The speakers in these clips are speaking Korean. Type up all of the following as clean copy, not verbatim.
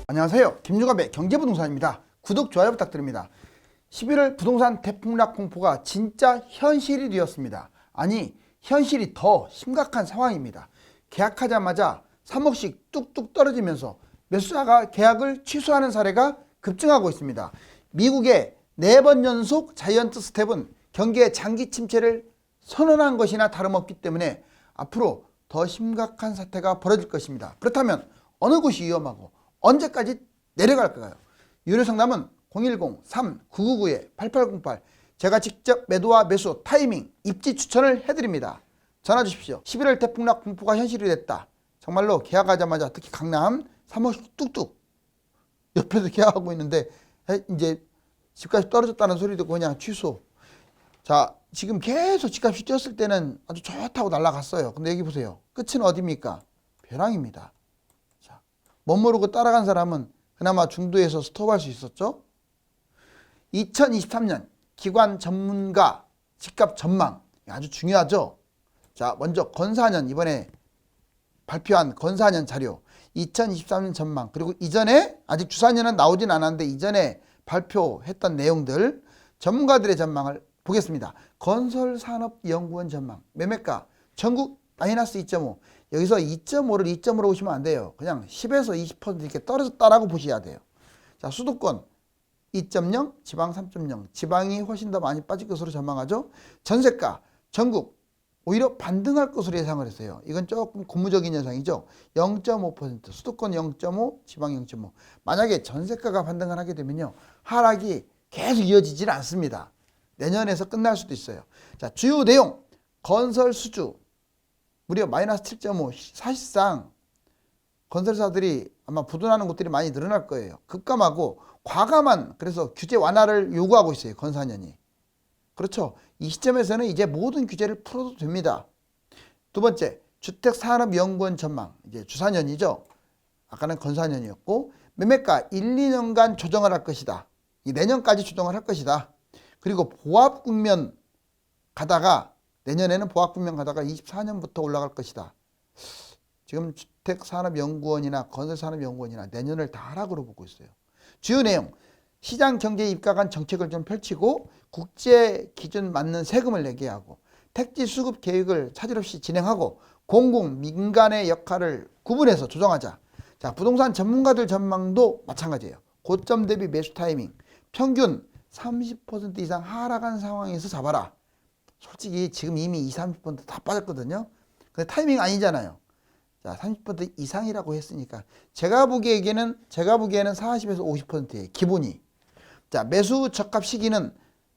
안녕하세요. 김유갑의 경제부동산입니다. 구독, 좋아요 부탁드립니다. 11월 부동산 대폭락 공포가 진짜 현실이 되었습니다. 아니, 현실이 더 심각한 상황입니다. 계약하자마자 3억씩 뚝뚝 떨어지면서 매수자가 계약을 취소하는 사례가 급증하고 있습니다. 미국의 4번 연속 자이언트 스텝은 경기의 장기 침체를 선언한 것이나 다름없기 때문에 앞으로 더 심각한 사태가 벌어질 것입니다. 그렇다면 어느 곳이 위험하고 언제까지 내려갈까요? 유료상담은 010-3999-8808 제가 직접 매도와 매수, 타이밍, 입지 추천을 해드립니다. 전화 주십시오. 11월 대폭락 공포가 현실이 됐다. 정말로 계약하자마자 특히 강남 3억씩 뚝뚝 옆에서 계약하고 있는데 이제 집값이 떨어졌다는 소리 듣고 그냥 취소. 자, 지금 계속 집값이 뛰었을 때는 아주 좋다고 날아갔어요. 근데 여기 보세요. 끝은 어디입니까? 벼랑입니다. 못 모르고 따라간 사람은 그나마 중도에서 스톱할 수 있었죠. 2023년 기관 전문가 집값 전망 아주 중요하죠. 자, 먼저 건사년 이번에 발표한 건사년 자료 2023년 전망, 그리고 이전에 아직 주사년은 나오진 않았는데 이전에 발표했던 내용들 전문가들의 전망을 보겠습니다. 건설산업연구원 전망 매매가 전국 마이너스 2.5, 여기서 2.5를 2.5로 보시면 안 돼요. 그냥 10에서 20% 이렇게 떨어졌다라고 보셔야 돼요. 자, 수도권 2.0, 지방 3.0, 지방이 훨씬 더 많이 빠질 것으로 전망하죠. 전세가 전국 오히려 반등할 것으로 예상을 했어요. 이건 조금 고무적인 현상이죠. 0.5%, 수도권 0.5, 지방 0.5. 만약에 전세가가 반등을 하게 되면요, 하락이 계속 이어지질 않습니다. 내년에서 끝날 수도 있어요. 자, 주요 내용 건설 수주 무려 마이너스 7.5. 사실상 건설사들이 아마 부도나는 곳들이 많이 늘어날 거예요. 급감하고 과감한, 그래서 규제 완화를 요구하고 있어요. 건사년이. 그렇죠. 이 시점에서는 이제 모든 규제를 풀어도 됩니다. 두 번째, 주택산업연구원 전망. 이제 주사년이죠. 아까는 건사년이었고, 매매가 1, 2년간 조정을 할 것이다. 이 내년까지 조정을 할 것이다. 그리고 보합국면 가다가 내년에는 보합국면 가다가 24년부터 올라갈 것이다. 지금 주택산업연구원이나 건설산업연구원이나 내년을 다 하락으로 보고 있어요. 주요 내용, 시장 경제에 입각한 정책을 좀 펼치고 국제 기준 맞는 세금을 내게 하고 택지 수급 계획을 차질 없이 진행하고 공공, 민간의 역할을 구분해서 조정하자. 자, 부동산 전문가들 전망도 마찬가지예요. 고점 대비 매수 타이밍, 평균 30% 이상 하락한 상황에서 잡아라. 솔직히 지금 이미 20, 30% 다 빠졌거든요. 근데 타이밍 아니잖아요. 자, 30% 이상이라고 했으니까 제가 보기에는 40에서 50%예요. 기본이. 자, 매수 적합 시기는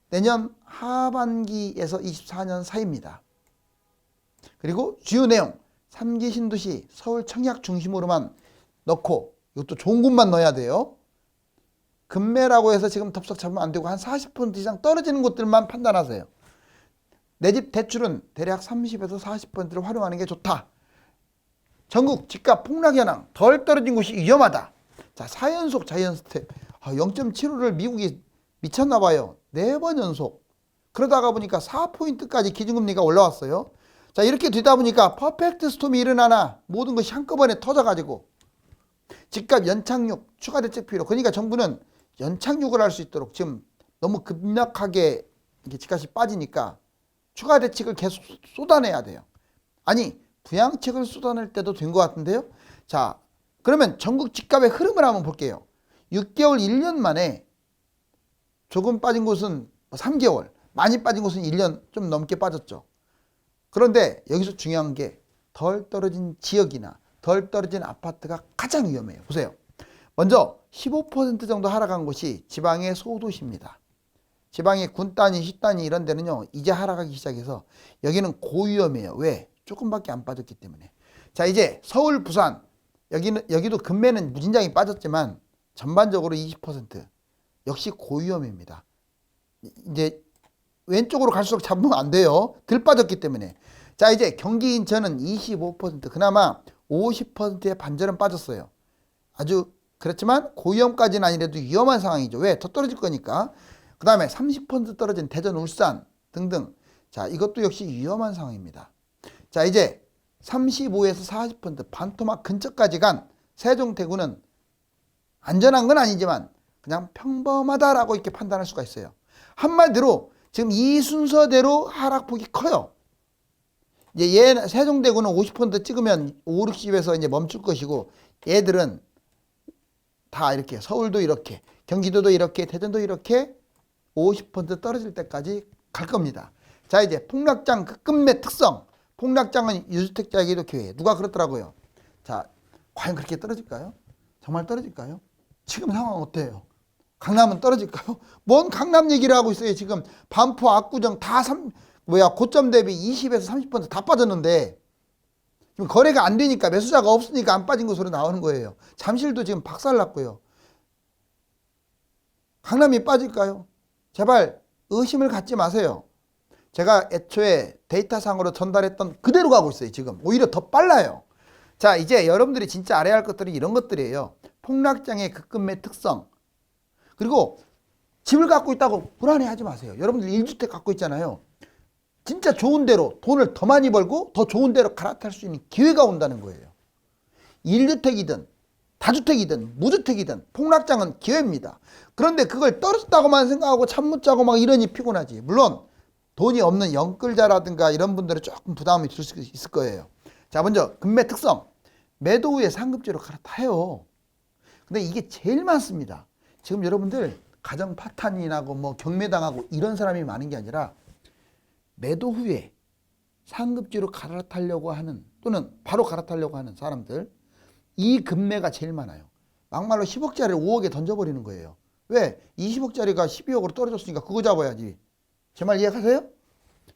내년 하반기에서 24년 사이입니다. 그리고 주요 내용 3기 신도시 서울 청약 중심으로만 넣고, 이것도 좋은 곳만 넣어야 돼요. 급매라고 해서 지금 덥석 잡으면 안 되고 한 40% 이상 떨어지는 곳들만 판단하세요. 내 집 대출은 대략 30에서 40%를 활용하는 게 좋다. 전국 집값 폭락 현황, 덜 떨어진 곳이 위험하다. 자, 4연속 자이언트 스텝. 0.75를 미국이 미쳤나 봐요. 4번 연속. 그러다가 보니까 4포인트까지 기준금리가 올라왔어요. 자, 이렇게 되다 보니까 퍼펙트 스톰이 일어나나 모든 것이 한꺼번에 터져가지고 집값 연착륙, 추가 대책 필요. 그러니까 정부는 연착륙을 할 수 있도록 지금 너무 급락하게 이렇게 집값이 빠지니까 추가 대책을 계속 쏟아내야 돼요. 아니, 부양책을 쏟아낼 때도 된 것 같은데요. 자, 그러면 전국 집값의 흐름을 한번 볼게요. 6개월, 1년 만에 조금 빠진 곳은 3개월, 많이 빠진 곳은 1년 좀 넘게 빠졌죠. 그런데 여기서 중요한 게 덜 떨어진 지역이나 덜 떨어진 아파트가 가장 위험해요. 보세요. 먼저 15% 정도 하락한 곳이 지방의 소도시입니다. 지방의 군단위, 시단위 이런 데는요, 이제 하락하기 시작해서 여기는 고위험해요. 왜? 조금밖에 안 빠졌기 때문에. 자, 이제 서울, 부산 여기도 금매는 무진장이 빠졌지만 전반적으로 20% 역시 고위험입니다. 이제 왼쪽으로 갈수록 잡으면 안 돼요. 덜 빠졌기 때문에. 자, 이제 경기 인천은 25%, 그나마 50%의 반절은 빠졌어요. 아주 그렇지만 고위험까지는 아니라도 위험한 상황이죠. 왜? 더 떨어질 거니까. 그 다음에 30% 떨어진 대전, 울산 등등. 자, 이것도 역시 위험한 상황입니다. 자, 이제 35에서 40% 반토막 근처까지 간 세종, 대구는 안전한 건 아니지만 그냥 평범하다라고 이렇게 판단할 수가 있어요. 한마디로 지금 이 순서대로 하락폭이 커요. 이제 얘 세종대구는 50% 찍으면 5, 60에서 이제 멈출 것이고, 얘들은 다 이렇게 서울도 이렇게, 경기도도 이렇게, 대전도 이렇게 50% 떨어질 때까지 갈 겁니다. 자, 이제 폭락장 급매 특성. 폭락장은 유주택자에게도 기회. 누가 그렇더라고요. 자, 과연 그렇게 떨어질까요? 정말 떨어질까요? 지금 상황 어때요? 강남은 떨어질까요? 뭔 강남 얘기를 하고 있어요. 지금 반포, 압구정 다 고점 대비 20에서 30% 다 빠졌는데, 지금 거래가 안 되니까, 매수자가 없으니까 안 빠진 것으로 나오는 거예요. 잠실도 지금 박살났고요. 강남이 빠질까요? 제발 의심을 갖지 마세요. 제가 애초에 데이터상으로 전달했던 그대로 가고 있어요. 지금 오히려 더 빨라요. 자, 이제 여러분들이 진짜 알아야 할 것들은 이런 것들이에요. 폭락장의 급매 특성. 그리고 집을 갖고 있다고 불안해하지 마세요. 여러분들 1주택 갖고 있잖아요. 진짜 좋은 데로 돈을 더 많이 벌고 더 좋은 데로 갈아탈 수 있는 기회가 온다는 거예요. 1주택이든 다주택이든 무주택이든 폭락장은 기회입니다. 그런데 그걸 떨어졌다고만 생각하고 잠 못 자고 막 이러니 피곤하지. 물론 돈이 없는 영끌자라든가 이런 분들은 조금 부담이 들 수 있을 거예요. 자, 먼저 급매 특성. 매도 후에 상급지로 갈아타요. 근데 이게 제일 많습니다. 지금 여러분들 가정 파탄이 나고 뭐 경매당하고 이런 사람이 많은 게 아니라, 매도 후에 상급지로 갈아타려고 하는, 또는 바로 갈아타려고 하는 사람들, 이 급매가 제일 많아요. 막말로 10억짜리를 5억에 던져버리는 거예요. 왜? 20억짜리가 12억으로 떨어졌으니까 그거 잡아야지. 제 말 이해하세요?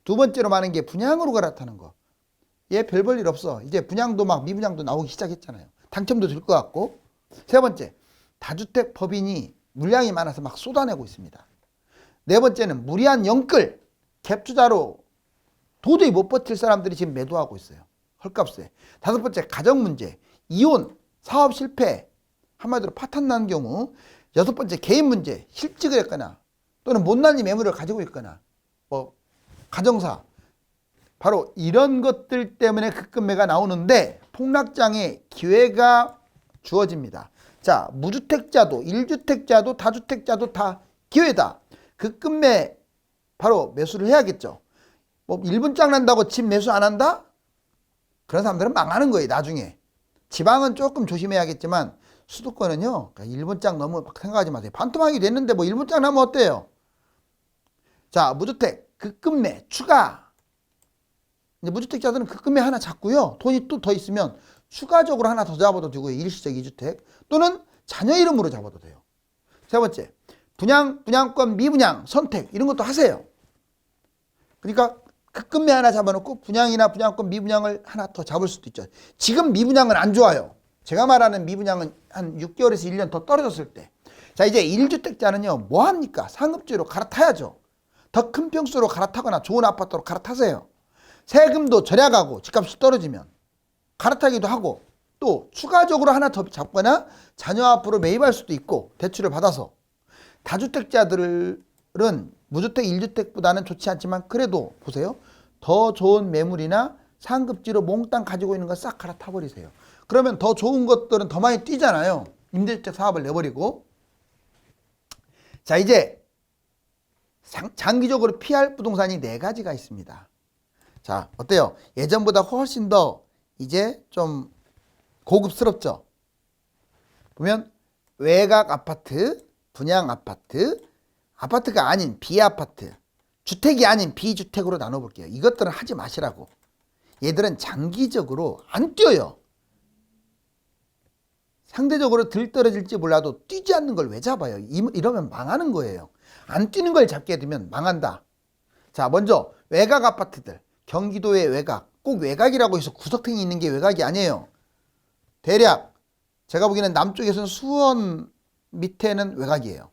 두 번째로 많은 게 분양으로 갈아타는 거. 얘 별 볼 일 없어. 이제 분양도 막 미분양도 나오기 시작했잖아요. 당첨도 될 것 같고. 세 번째, 다주택 법인이 물량이 많아서 막 쏟아내고 있습니다. 네 번째는 무리한 영끌, 갭 투자로 도저히 못 버틸 사람들이 지금 매도하고 있어요. 헐값에. 다섯 번째, 가정 문제, 이혼, 사업 실패, 한마디로 파탄 난 경우. 여섯 번째, 개인 문제, 실직을 했거나 또는 못난이 매물을 가지고 있거나 뭐 가정사, 바로 이런 것들 때문에 급매가 나오는데 폭락장의 기회가 주어집니다. 자, 무주택자도 1주택자도 다주택자도 다 기회다. 급매 바로 매수를 해야겠죠. 뭐 1분장 난다고 집 매수 안 한다? 그런 사람들은 망하는 거예요. 나중에. 지방은 조금 조심해야겠지만 수도권은요, 1분장 너무 막 생각하지 마세요. 반토막이 됐는데 뭐 1분장 나면 어때요? 자, 무주택 급매 추가. 이제 무주택자들은 급매 하나 잡고요, 돈이 또 더 있으면 추가적으로 하나 더 잡아도 되고요. 일시적 2주택 또는 자녀 이름으로 잡아도 돼요. 세 번째, 분양, 분양권, 미분양, 선택 이런 것도 하세요. 그러니까 급매 하나 잡아놓고 분양이나 분양권, 미분양을 하나 더 잡을 수도 있죠. 지금 미분양은 안 좋아요. 제가 말하는 미분양은 한 6개월에서 1년 더 떨어졌을 때. 자, 이제 1주택자는요, 뭐 합니까? 상급지로 갈아타야죠. 더 큰 평수로 갈아타거나 좋은 아파트로 갈아타세요. 세금도 절약하고 집값이 떨어지면 갈아타기도 하고, 또 추가적으로 하나 더 잡거나 자녀 앞으로 매입할 수도 있고, 대출을 받아서. 다주택자들은 무주택 1주택보다는 좋지 않지만 그래도 보세요. 더 좋은 매물이나 상급지로 몽땅 가지고 있는 거 싹 갈아타 버리세요. 그러면 더 좋은 것들은 더 많이 뛰잖아요. 임대주택 사업을 내버리고. 자, 이제 장기적으로 피할 부동산이 4가지가 있습니다. 자, 어때요? 예전보다 훨씬 더 이제 좀 고급스럽죠? 보면 외곽 아파트, 분양 아파트, 아파트가 아닌 비아파트, 주택이 아닌 비주택으로 나눠볼게요. 이것들은 하지 마시라고. 얘들은 장기적으로 안 뛰어요. 상대적으로 덜 떨어질지 몰라도 뛰지 않는 걸 왜 잡아요? 이러면 망하는 거예요. 안 뛰는 걸 잡게 되면 망한다. 자, 먼저 외곽 아파트들. 경기도의 외곽. 꼭 외곽이라고 해서 구석탱이 있는 게 외곽이 아니에요. 대략 제가 보기에는 남쪽에서는 수원 밑에는 외곽이에요.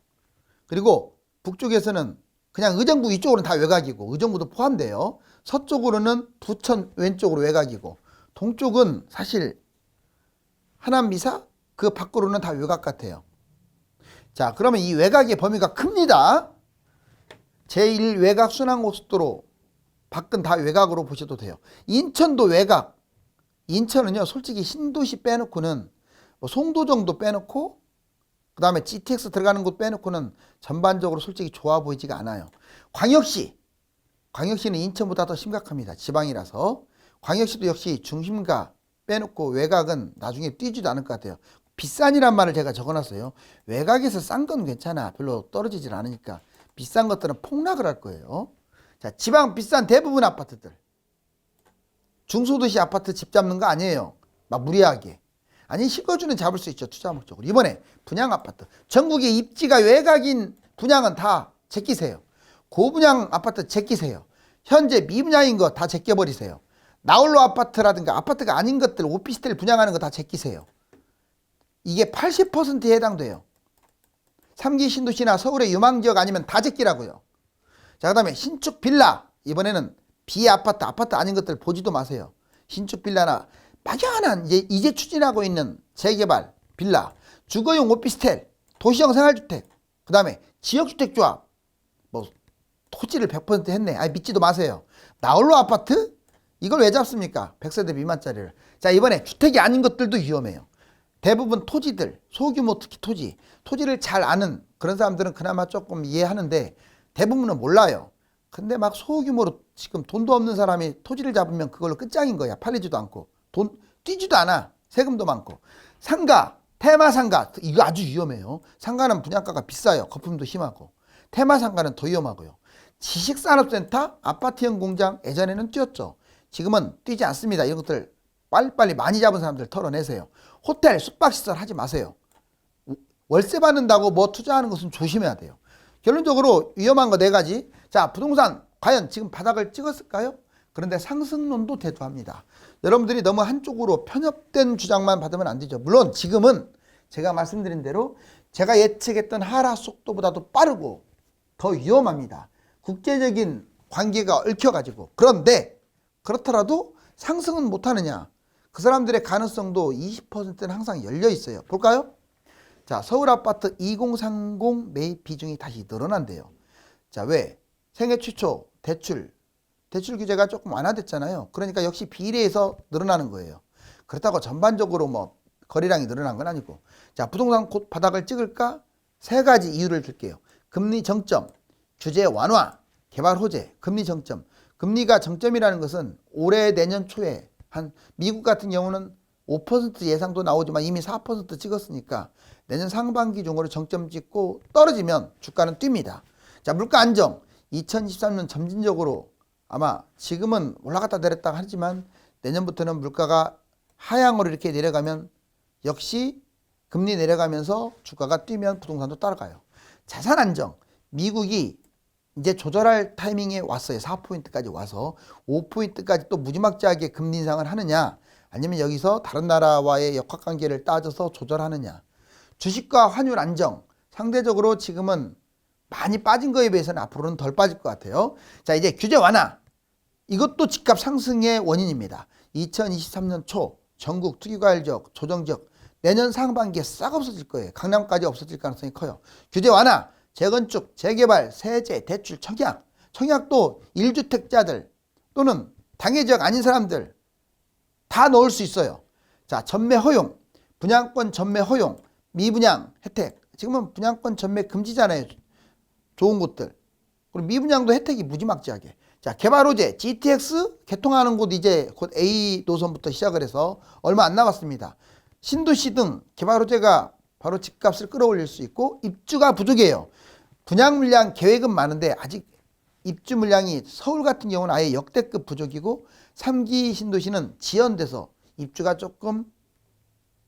그리고 북쪽에서는 그냥 의정부 이쪽으로는 다 외곽이고, 의정부도 포함돼요. 서쪽으로는 부천 왼쪽으로 외곽이고, 동쪽은 사실 하남 미사 그 밖으로는 다 외곽 같아요. 자, 그러면 이 외곽의 범위가 큽니다. 제1외곽 순환고속도로 밖은 다 외곽으로 보셔도 돼요. 인천도 외곽. 인천은요, 솔직히 신도시 빼놓고는 뭐 송도 정도 빼놓고 그 다음에 GTX 들어가는 곳 빼놓고는 전반적으로 솔직히 좋아 보이지가 않아요. 광역시는 인천보다 더 심각합니다. 지방이라서. 광역시도 역시 중심가 빼놓고 외곽은 나중에 뛰지도 않을 것 같아요. 비싼이란 말을 제가 적어놨어요. 외곽에서 싼 건 괜찮아. 별로 떨어지질 않으니까. 비싼 것들은 폭락을 할 거예요. 자, 지방 비싼 대부분 아파트들. 중소도시 아파트 집 잡는 거 아니에요. 막 무리하게. 아니, 실거주는 잡을 수 있죠. 투자 목적으로. 이번에 분양 아파트. 전국의 입지가 외곽인 분양은 다 제끼세요. 고분양 아파트 제끼세요. 현재 미분양인 거 다 제껴버리세요. 나홀로 아파트라든가 아파트가 아닌 것들 오피스텔 분양하는 거 다 제끼세요. 이게 80%에 해당돼요. 3기 신도시나 서울의 유망지역 아니면 다 제끼라고요. 자, 그 다음에 신축 빌라. 이번에는 비아파트, 아파트 아닌 것들 보지도 마세요. 신축 빌라나 막연한 이제 추진하고 있는 재개발 빌라, 주거용 오피스텔, 도시형 생활주택, 그 다음에 지역주택조합, 뭐 토지를 100% 했네. 아니, 믿지도 마세요. 나홀로 아파트? 이걸 왜 잡습니까? 100세대 미만짜리를. 자, 이번에 주택이 아닌 것들도 위험해요. 대부분 토지들, 소규모 특히 토지를 잘 아는 그런 사람들은 그나마 조금 이해하는데 대부분은 몰라요. 근데 막 소규모로 지금 돈도 없는 사람이 토지를 잡으면 그걸로 끝장인 거야. 팔리지도 않고. 돈 뛰지도 않아. 세금도 많고. 상가, 테마상가. 이거 아주 위험해요. 상가는 분양가가 비싸요. 거품도 심하고. 테마상가는 더 위험하고요. 지식산업센터, 아파트형 공장 예전에는 뛰었죠. 지금은 뛰지 않습니다. 이런 것들 빨리빨리 많이 잡은 사람들 털어내세요. 호텔, 숙박시설 하지 마세요. 월세 받는다고 뭐 투자하는 것은 조심해야 돼요. 결론적으로 위험한 거 4가지. 자, 부동산 과연 지금 바닥을 찍었을까요? 그런데 상승론도 대두합니다. 여러분들이 너무 한쪽으로 편협된 주장만 받으면 안 되죠. 물론 지금은 제가 말씀드린 대로 제가 예측했던 하락 속도보다도 빠르고 더 위험합니다. 국제적인 관계가 얽혀가지고. 그런데 그렇더라도 상승은 못하느냐? 그 사람들의 가능성도 20%는 항상 열려 있어요. 볼까요? 자, 서울 아파트 2030 매입 비중이 다시 늘어난대요. 자, 왜? 생애 최초 대출 규제가 조금 완화됐잖아요. 그러니까 역시 비례해서 늘어나는 거예요. 그렇다고 전반적으로 뭐 거래량이 늘어난 건 아니고. 자, 부동산 곧 바닥을 찍을까? 3가지 이유를 줄게요. 금리 정점, 규제 완화, 개발 호재, 금리 정점. 금리가 정점이라는 것은 올해 내년 초에 한 미국 같은 경우는 5% 예상도 나오지만 이미 4% 찍었으니까 내년 상반기 중으로 정점 찍고 떨어지면 주가는 뜁니다. 자, 물가 안정. 2023년 점진적으로 아마 지금은 올라갔다 내렸다 하지만 내년부터는 물가가 하향으로 이렇게 내려가면 역시 금리 내려가면서 주가가 뛰면 부동산도 따라가요. 자산 안정. 미국이 이제 조절할 타이밍에 왔어요. 4포인트까지 와서 5포인트까지 또 무지막지하게 금리 인상을 하느냐 아니면 여기서 다른 나라와의 역학관계를 따져서 조절하느냐. 주식과 환율 안정. 상대적으로 지금은 많이 빠진 거에 비해서는 앞으로는 덜 빠질 것 같아요. 자, 이제 규제 완화. 이것도 집값 상승의 원인입니다. 2023년 초 전국 투기과열지역, 조정지역 내년 상반기에 싹 없어질 거예요. 강남까지 없어질 가능성이 커요. 규제 완화, 재건축, 재개발, 세제, 대출, 청약. 청약도 1주택자들 또는 당해지역 아닌 사람들 다 넣을 수 있어요. 자, 전매 허용, 분양권 전매 허용, 미분양 혜택. 지금은 분양권 전매 금지잖아요. 좋은 곳들. 그리고 미분양도 혜택이 무지막지하게. 자, 개발 호재, GTX 개통하는 곳 이제 곧 A 노선부터 시작을 해서 얼마 안 남았습니다. 신도시 등 개발 호재가 바로 집값을 끌어올릴 수 있고 입주가 부족해요. 분양 물량 계획은 많은데 아직 입주 물량이 서울 같은 경우는 아예 역대급 부족이고 3기 신도시는 지연돼서 입주가 조금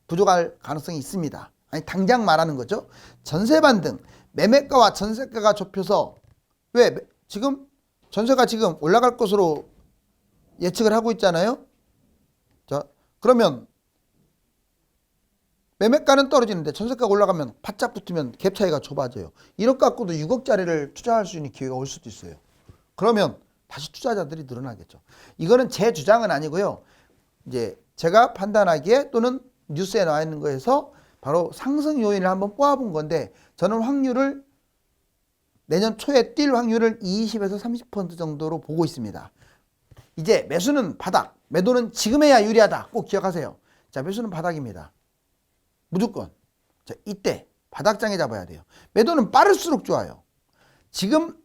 부족할 가능성이 있습니다. 아니, 당장 말하는 거죠. 전세 반등, 매매가와 전세가가 좁혀서 왜 지금 전세가 지금 올라갈 것으로 예측을 하고 있잖아요. 자, 그러면 매매가는 떨어지는데 전세가가 올라가면 바짝 붙으면 갭 차이가 좁아져요. 1억 갖고도 6억짜리를 투자할 수 있는 기회가 올 수도 있어요. 그러면 다시 투자자들이 늘어나겠죠. 이거는 제 주장은 아니고요. 이제 제가 판단하기에 또는 뉴스에 나와 있는 거에서 바로 상승 요인을 한번 뽑아본 건데 저는 확률을 내년 초에 뛸 확률을 20에서 30% 정도로 보고 있습니다. 이제 매수는 바닥, 매도는 지금 해야 유리하다. 꼭 기억하세요. 자, 매수는 바닥입니다. 무조건. 자, 이때 바닥장에 잡아야 돼요. 매도는 빠를수록 좋아요. 지금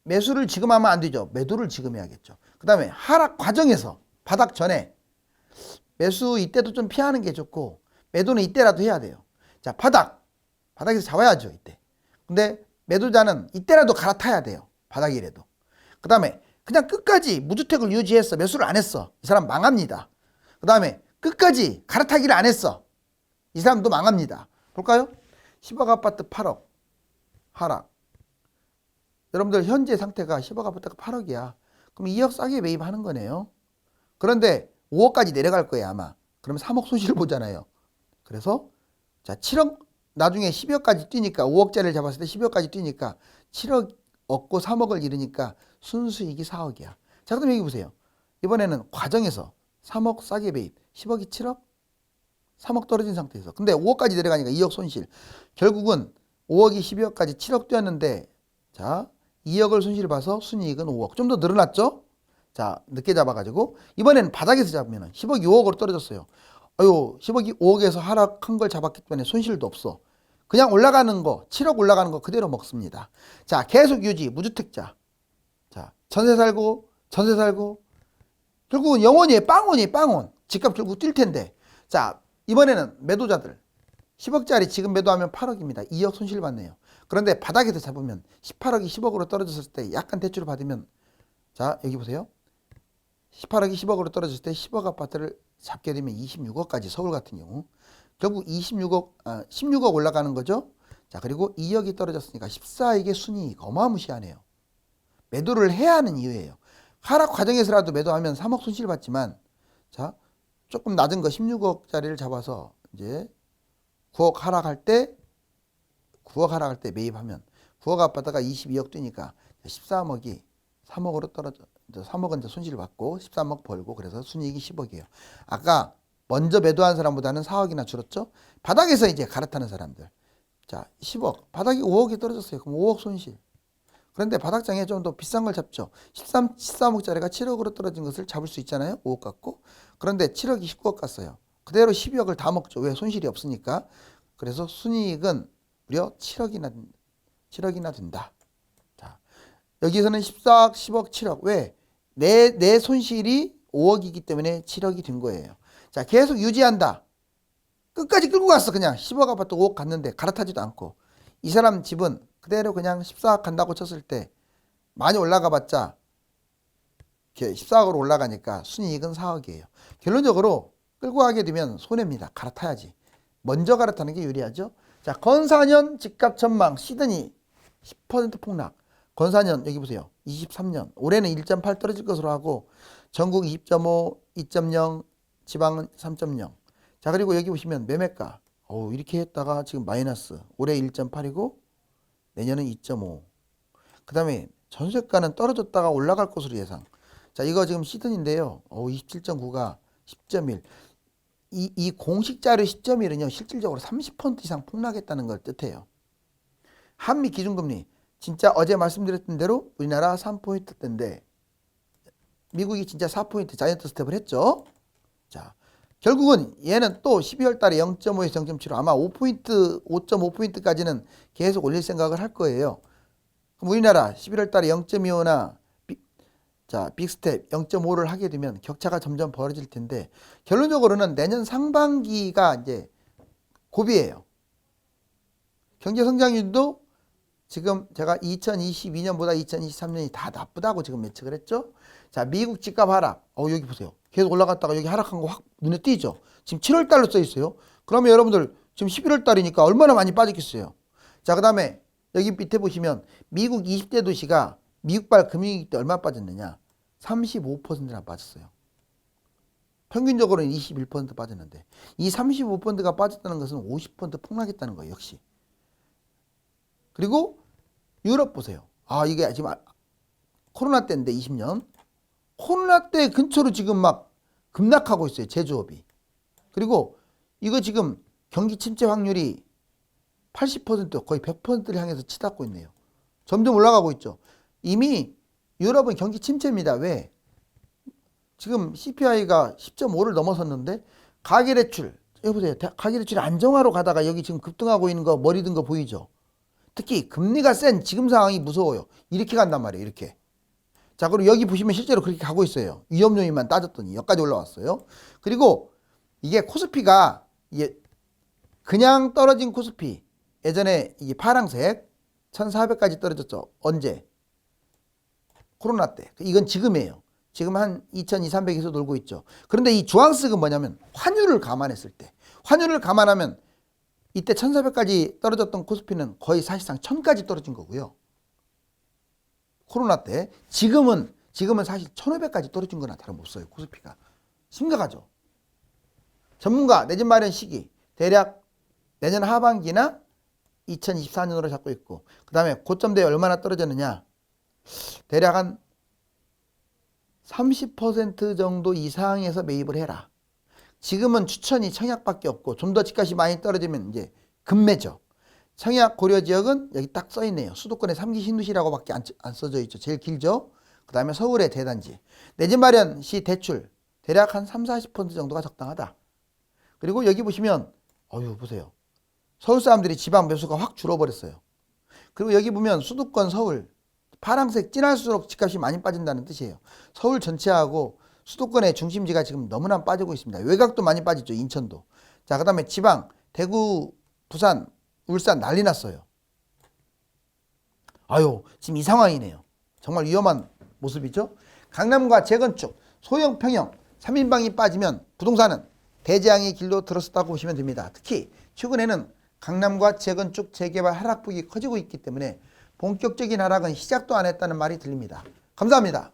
매수를 지금 하면 안 되죠. 매도를 지금 해야겠죠. 그 다음에 하락 과정에서 바닥 전에 매수 이때도 좀 피하는 게 좋고 매도는 이때라도 해야 돼요. 자, 바닥에서 잡아야죠. 이때. 근데 매도자는 이때라도 갈아타야 돼요. 바닥이라도. 그 다음에 그냥 끝까지 무주택을 유지했어. 매수를 안 했어. 이 사람 망합니다. 그 다음에 끝까지 갈아타기를 안 했어. 이 사람도 망합니다. 볼까요? 10억 아파트 8억 하락. 여러분들 현재 상태가 10억 아파트가 8억이야. 그럼 2억 싸게 매입하는 거네요. 그런데 5억까지 내려갈 거예요 아마. 그러면 3억 손실 보잖아요. 그래서 자 7억 나중에 12억까지 뛰니까 5억짜리를 잡았을 때 12억까지 뛰니까 7억 얻고 3억을 잃으니까 순수익이 4억이야. 자 그럼 여기 보세요. 이번에는 과정에서 3억 싸게 매입 10억이 7억 3억 떨어진 상태에서 근데 5억까지 내려가니까 2억 손실. 결국은 5억이 12억까지 7억 뛰었는데 자 2억을 손실 봐서 순이익은 5억. 좀 더 늘어났죠? 자 늦게 잡아가지고 이번에는 바닥에서 잡으면 10억이 5억으로 떨어졌어요. 아유 10억이 5억에서 하락한 걸 잡았기 때문에 손실도 없어. 그냥 올라가는 거 7억 올라가는 거 그대로 먹습니다. 자 계속 유지 무주택자. 자 전세 살고 결국은 영원히 빵원. 집값 결국 뛸 텐데. 자 이번에는 매도자들 10억짜리 지금 매도하면 8억입니다. 2억 손실 받네요. 그런데 바닥에서 잡으면 18억이 10억으로 떨어졌을 때 약간 대출을 받으면 자 여기 보세요. 18억이 10억으로 떨어졌을 때 10억 아파트를 잡게 되면 26억까지 서울 같은 경우 결국 16억 올라가는 거죠. 자 그리고 2억이 떨어졌으니까 14억의 순이익 어마무시하네요. 매도를 해야 하는 이유예요. 하락 과정에서라도 매도하면 3억 손실 받지만 자 조금 낮은 거 16억짜리를 잡아서 이제 9억 하락할 때 매입하면 9억 아파트가 22억 뛰니까 13억이 3억으로 떨어져 3억은 이제 손실 받고 13억 벌고 그래서 순이익이 10억이에요. 아까 먼저 매도한 사람보다는 4억이나 줄었죠. 바닥에서 이제 갈아타는 사람들. 자 10억 바닥이 5억이 떨어졌어요. 그럼 5억 손실. 그런데 바닥장에 좀 더 비싼 걸 잡죠. 13억짜리가 7억으로 떨어진 것을 잡을 수 있잖아요. 5억 갖고. 그런데 7억이 19억 갔어요. 그대로 12억을 다 먹죠. 왜? 손실이 없으니까. 그래서 순이익은 무려 7억이나 된다. 자, 여기서는 14억, 10억, 7억. 왜? 내 손실이 5억이기 때문에 7억이 된 거예요. 자, 계속 유지한다. 끝까지 끌고 갔어. 그냥 10억 아파트 5억 갔는데 갈아타지도 않고. 이 사람 집은 그대로 그냥 14억 간다고 쳤을 때 많이 올라가 봤자 14억으로 올라가니까 순이익은 4억이에요. 결론적으로 끌고 가게 되면 손해입니다. 갈아타야지. 먼저 갈아타는 게 유리하죠. 자, 건사년 집값 전망 시드니 10% 폭락. 건사년 여기 보세요. 23년. 올해는 1.8 떨어질 것으로 하고 전국 20.5, 2.0, 지방은 3.0. 자, 그리고 여기 보시면 매매가. 이렇게 했다가 지금 마이너스. 올해 1.8이고 내년은 2.5. 그 다음에 전세가는 떨어졌다가 올라갈 것으로 예상. 자, 이거 지금 시드니인데요. 27.9가 10.1. 이 공식 자료 10.1은요, 실질적으로 30% 이상 폭락했다는 걸 뜻해요. 한미 기준금리. 진짜 어제 말씀드렸던 대로 우리나라 3포인트대인데, 미국이 진짜 4포인트 자이언트 스텝을 했죠. 자, 결국은 얘는 또 12월 달에 0.5에서 0.75, 아마 5포인트, 5.5포인트까지는 계속 올릴 생각을 할 거예요. 그럼 우리나라 11월 달에 0.25나 자, 빅스텝 0.5를 하게 되면 격차가 점점 벌어질 텐데 결론적으로는 내년 상반기가 이제 고비예요. 경제 성장률도 지금 제가 2022년보다 2023년이 다 나쁘다고 지금 예측을 했죠. 자, 미국 집값 하락. 여기 보세요. 계속 올라갔다가 여기 하락한 거 확 눈에 띄죠. 지금 7월 달로 써 있어요. 그러면 여러분들 지금 11월 달이니까 얼마나 많이 빠졌겠어요. 자, 그다음에 여기 밑에 보시면 미국 20대 도시가 미국발 금융위기 때 얼마 빠졌느냐? 35%나 빠졌어요. 평균적으로는 21% 빠졌는데 이 35%가 빠졌다는 것은 50% 폭락했다는 거예요. 역시. 그리고 유럽 보세요. 이게 지금 코로나 때인데 20년. 코로나 때 근처로 지금 막 급락하고 있어요. 제조업이. 그리고 이거 지금 경기 침체 확률이 80% 거의 100%를 향해서 치닫고 있네요. 점점 올라가고 있죠. 이미 유럽은 경기 침체입니다. 왜? 지금 CPI가 10.5를 넘어섰는데 가계대출 여보세요. 가계대출이 안정화로 가다가 여기 지금 급등하고 있는 거 머리 든 거 보이죠? 특히 금리가 센 지금 상황이 무서워요. 이렇게 간단 말이에요. 이렇게. 자, 그리고 여기 보시면 실제로 그렇게 가고 있어요. 위험 요인만 따졌더니 여기까지 올라왔어요. 그리고 이게 코스피가 이게 그냥 떨어진 코스피 예전에 이게 파랑색 1400까지 떨어졌죠. 언제? 코로나 때. 이건 지금이에요. 지금 한 2200, 300에서 놀고 있죠. 그런데 이 주황색은 뭐냐면 환율을 감안했을 때. 환율을 감안하면 이때 1400까지 떨어졌던 코스피는 거의 사실상 1000까지 떨어진 거고요. 코로나 때. 지금은 사실 1500까지 떨어진 거나 다름없어요. 코스피가. 심각하죠. 전문가 내 집 마련 시기 대략 내년 하반기나 2024년으로 잡고 있고, 그 다음에 고점대에 얼마나 떨어졌느냐, 대략 한 30% 정도 이상에서 매입을 해라. 지금은 추천이 청약밖에 없고 좀 더 집값이 많이 떨어지면 이제 급매죠. 청약 고려 지역은 여기 딱 써있네요. 수도권의 3기 신도시라고밖에 안 써져 있죠. 제일 길죠. 그 다음에 서울의 대단지. 내 집 마련 시 대출 대략 한 30-40% 정도가 적당하다. 그리고 여기 보시면 보세요. 서울 사람들이 지방 매수가 확 줄어버렸어요. 그리고 여기 보면 수도권 서울 파란색 진할수록 집값이 많이 빠진다는 뜻이에요. 서울 전체하고 수도권의 중심지가 지금 너무나 빠지고 있습니다. 외곽도 많이 빠지죠. 인천도. 자, 그 다음에 지방 대구, 부산, 울산 난리 났어요. 지금 이 상황이네요. 정말 위험한 모습이죠. 강남과 재건축, 소형 평형, 3인방이 빠지면 부동산은 대재앙의 길로 들어섰다고 보시면 됩니다. 특히 최근에는 강남과 재건축, 재개발 하락폭이 커지고 있기 때문에 본격적인 하락은 시작도 안 했다는 말이 들립니다. 감사합니다.